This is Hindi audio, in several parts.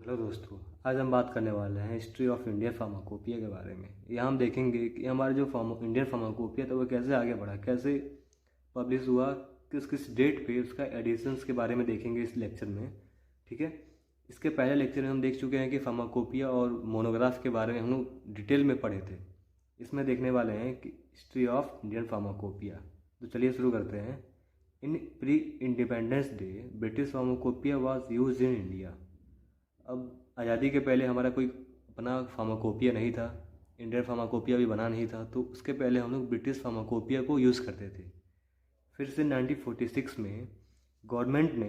हेलो दोस्तों, आज हम बात करने वाले हैं हिस्ट्री ऑफ इंडियन फार्माकोपिया के बारे में। यहाँ हम देखेंगे कि हमारा जो इंडियन फार्माकोपिया था वो कैसे आगे बढ़ा, कैसे पब्लिश हुआ, किस किस डेट पे उसका एडिशंस के बारे में देखेंगे इस लेक्चर में। ठीक है। इसके पहले लेक्चर में हम देख चुके हैं कि फार्माकोपिया और मोनोग्राफ के बारे में हम लोग डिटेल में पढ़े थे। इसमें देखने वाले हैं कि हिस्ट्री ऑफ इंडियन फार्माकोपिया। तो चलिए शुरू करते हैं। इन pre independence day British pharmacopoeia was use in India. अब आज़ादी के पहले हमारा कोई अपना फार्माकोपिया नहीं था, इंडियन फार्माकोपिया भी बना नहीं था, तो उसके पहले हम लोग ब्रिटिश फार्माकोपिया को यूज़ करते थे। फिर से 1946 में गवर्नमेंट ने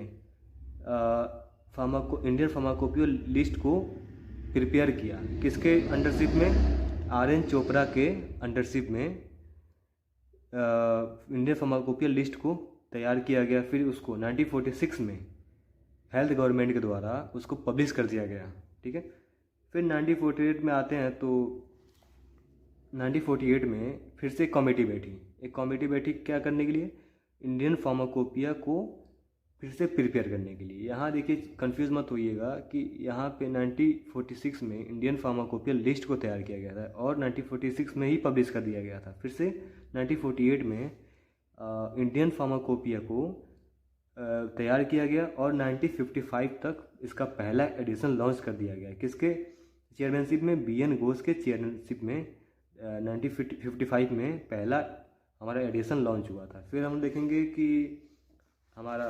इंडियन फार्माकोपिया लिस्ट को प्रिपेयर किया। किसके अंडरशिप में? आर.एन. चोपड़ा के अंडरशिप में इंडियन फार्माकोपिया लिस्ट को तैयार किया गया। फिर उसको 1946 में हेल्थ गवर्नमेंट के द्वारा उसको पब्लिश कर दिया गया। ठीक है। फिर 1948 में आते हैं तो 1948 में फिर से कमेटी बैठी। एक कमेटी बैठी क्या करने के लिए? इंडियन फार्माकोपिया को फिर से प्रिपेयर करने के लिए। यहाँ देखिए, कंफ्यूज मत होइएगा कि यहाँ पे 1946 में इंडियन फार्माकोपिया लिस्ट को तैयार किया गया था और 1946 में ही पब्लिश कर दिया गया था। फिर से 1948 में इंडियन फार्माकोपिया को तैयार किया गया और 1955 तक इसका पहला एडिशन लॉन्च कर दिया गया। किसके चेयरमैनशिप में? बी.एन. घोष के चेयरमैनशिप में 1955 में पहला हमारा एडिशन लॉन्च हुआ था। फिर हम देखेंगे कि हमारा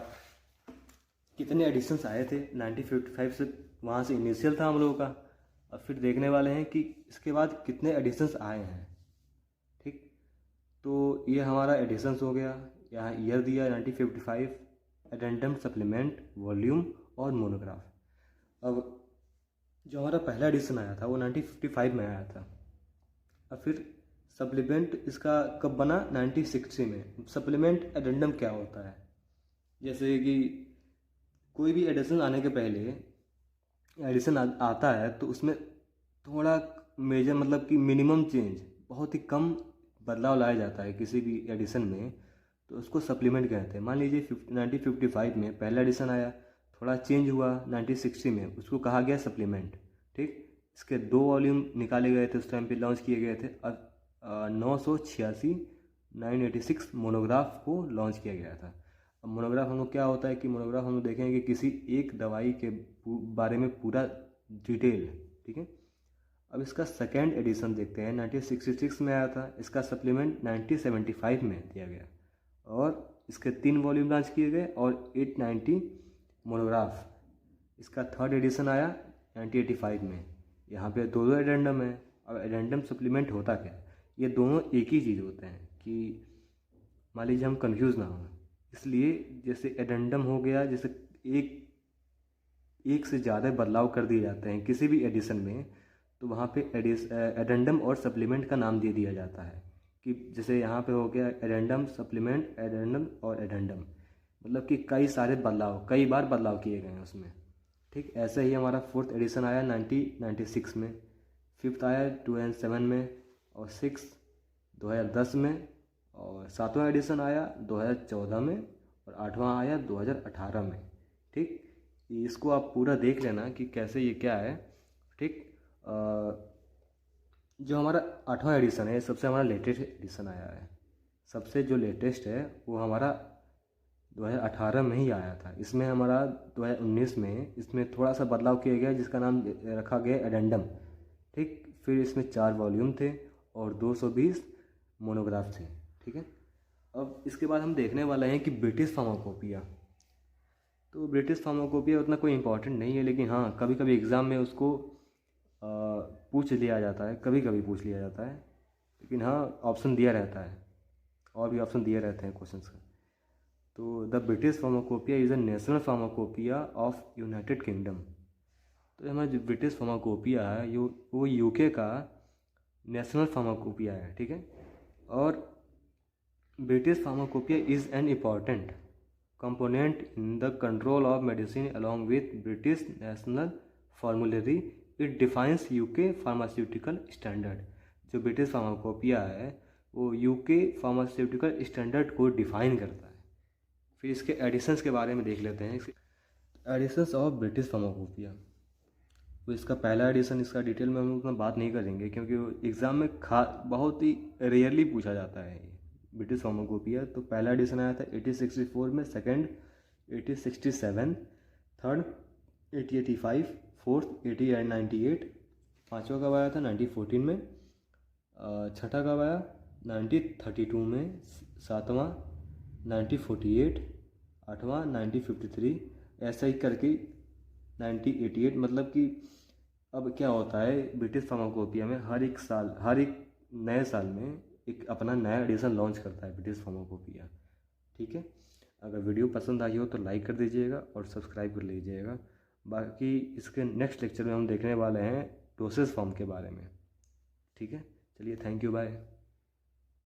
कितने एडिशंस आए थे 1955 से, वहाँ से इनिशियल था हम लोगों का। और फिर देखने वाले हैं कि इसके बाद कितने एडिशंस आए हैं। ठीक, तो ये हमारा एडिशंस हो गया। यहाँ ईयर दिया 1955, एडेंडम, सप्लीमेंट, वॉल्यूम और मोनोग्राफ। अब जो हमारा पहला एडिशन आया था वो 1955 में आया था। और फिर सप्लीमेंट इसका कब बना? 1960 में। सप्लीमेंट एडेंडम क्या होता है? जैसे कि कोई भी एडिशन आने के पहले एडिशन आता है तो उसमें थोड़ा मेजर, मतलब कि मिनिमम चेंज, बहुत ही कम बदलाव लाया जाता है किसी भी एडिशन में, तो उसको सप्लीमेंट कहते हैं। मान लीजिए 1955 में पहला एडिशन आया, थोड़ा चेंज हुआ 1960 में, उसको कहा गया सप्लीमेंट। ठीक, इसके 2 वॉल्यूम निकाले गए थे, उस टाइम पे लॉन्च किए गए थे। अब 986 मोनोग्राफ को लॉन्च किया गया था। अब मोनोग्राफ हम लोग क्या होता है कि मोनोग्राफ हम लोग देखेंगे कि किसी एक दवाई के बारे में पूरा डिटेल। ठीक है। अब इसका सेकेंड एडिशन देखते हैं, 1966 में आया था। इसका सप्लीमेंट 1975 में दिया गया और इसके 3 वॉल्यूम लॉन्च किए गए और 890 मोनोग्राफ। इसका थर्ड एडिशन आया 1985 में। यहाँ पे 2 एडेंडम है। अब एडेंडम सप्लीमेंट होता क्या? ये दोनों एक ही चीज़ होते हैं कि मान लीजिए हम कंफ्यूज ना हो, इसलिए जैसे एडेंडम हो गया, जैसे एक से ज़्यादा बदलाव कर दिए जाते हैं किसी भी एडिशन में, तो वहाँ पे एडेंडम और सप्लीमेंट का नाम दे दिया जाता है। कि जैसे यहाँ पे हो गया एडेंडम, सप्लीमेंट, एडेंडम और एडेंडम, मतलब कि कई सारे बदलाव, कई बार बदलाव किए गए हैं उसमें। ठीक, ऐसे ही हमारा फोर्थ एडिशन आया 1996 में, फिफ्थ आया 2007 में और सिक्स 2010 में और 7वां एडिशन आया 2014 में और 8वां आया 2018 में। ठीक, इसको आप पूरा देख लेना कि कैसे ये क्या है। ठीक, जो हमारा 8वां एडिशन है, सबसे हमारा लेटेस्ट एडिशन आया है। सबसे जो लेटेस्ट है वो हमारा 2018 में ही आया था। इसमें हमारा 2019 में इसमें थोड़ा सा बदलाव किया गया जिसका नाम रखा गया एडेंडम। ठीक, फिर इसमें 4 वॉल्यूम थे और 220 मोनोग्राफ थे। ठीक है। अब इसके बाद हम देखने वाले हैं कि ब्रिटिश फार्माकोपिया। तो ब्रिटिश फार्माकोपिया उतना कोई इम्पोर्टेंट नहीं है, लेकिन हाँ कभी कभी एग्ज़ाम में उसको पूछ लिया जाता है, कभी कभी पूछ लिया जाता है, लेकिन हाँ ऑप्शन दिया रहता है, और भी ऑप्शन दिए रहते हैं क्वेश्चन का। तो the British pharmacopoeia is a national pharmacopoeia of United kingdom. तो हमारा जो ब्रिटिश फार्माकोपिया है वो यूके का नेशनल फार्माकोपिया है। ठीक है। और British pharmacopoeia is an important component in the control of medicine along with British National Formulary. It defines UK pharmaceutical standard. जो ब्रिटिश फार्माकोपिया है वो UK फार्मास्यूटिकल स्टैंडर्ड को डिफाइन करता है। फिर इसके एडिशंस के बारे में देख लेते हैं। Editions of British pharmacopoeia. वो इसका पहला एडिशन, इसका डिटेल में हम उतना बात नहीं करेंगे क्योंकि वो एग्ज़ाम में बहुत ही रेयरली पूछा जाता है ये ब्रिटिश फार्माकोपिया। तो पहला एडिशन आया था 1864 में, सेकंड 1867, थर्ड 1885, फोर्थ 1898, पाँचवा कब आया था 1914 में, छठा कब आया 1932 में, सातवां 1948, आठवां 1953, ऐसा ही करके 1988। मतलब कि अब क्या होता है ब्रिटिश फार्माकोपिया में, हर एक साल, हर एक नए साल में एक अपना नया एडिशन लॉन्च करता है ब्रिटिश फार्माकोपिया। ठीक है, अगर वीडियो पसंद आई हो तो लाइक कर दीजिएगा और सब्सक्राइब कर लीजिएगा। बाकी इसके नेक्स्ट लेक्चर में हम देखने वाले हैं डोसेज फॉर्म के बारे में। ठीक है, चलिए, थैंक यू, बाय।